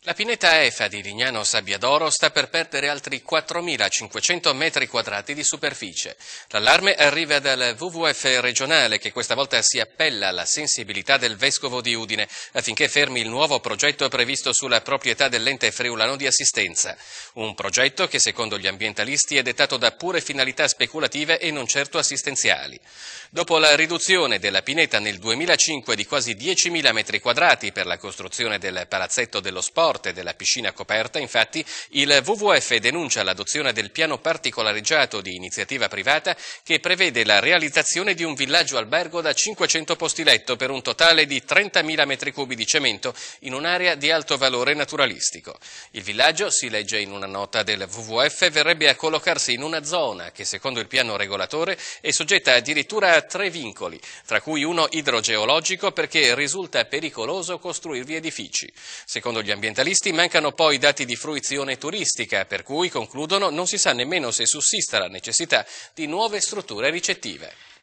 La pineta EFA di Lignano Sabbiadoro sta per perdere altri 4.500 metri quadrati di superficie. L'allarme arriva dal WWF regionale che questa volta si appella alla sensibilità del vescovo di Udine affinché fermi il nuovo progetto previsto sulla proprietà dell'ente friulano di assistenza. Un progetto che secondo gli ambientalisti è dettato da pure finalità speculative e non certo assistenziali. Dopo la riduzione della pineta nel 2005 di quasi 10.000 metri quadrati per la costruzione del palazzetto dello sport e della piscina coperta, infatti, il WWF denuncia l'adozione del piano particolareggiato di iniziativa privata che prevede la realizzazione di un villaggio albergo da 500 posti letto per un totale di 30.000 metri cubi di cemento in un'area di alto valore naturalistico. Il villaggio, si legge in una nota del WWF, verrebbe a collocarsi in una zona che, secondo il piano regolatore, è soggetta addirittura a 3 vincoli, tra cui uno idrogeologico perché risulta pericoloso costruirvi edifici. Secondo gli ambientalisti mancano poi dati di fruizione turistica, per cui, concludono, non si sa nemmeno se sussista la necessità di nuove strutture ricettive.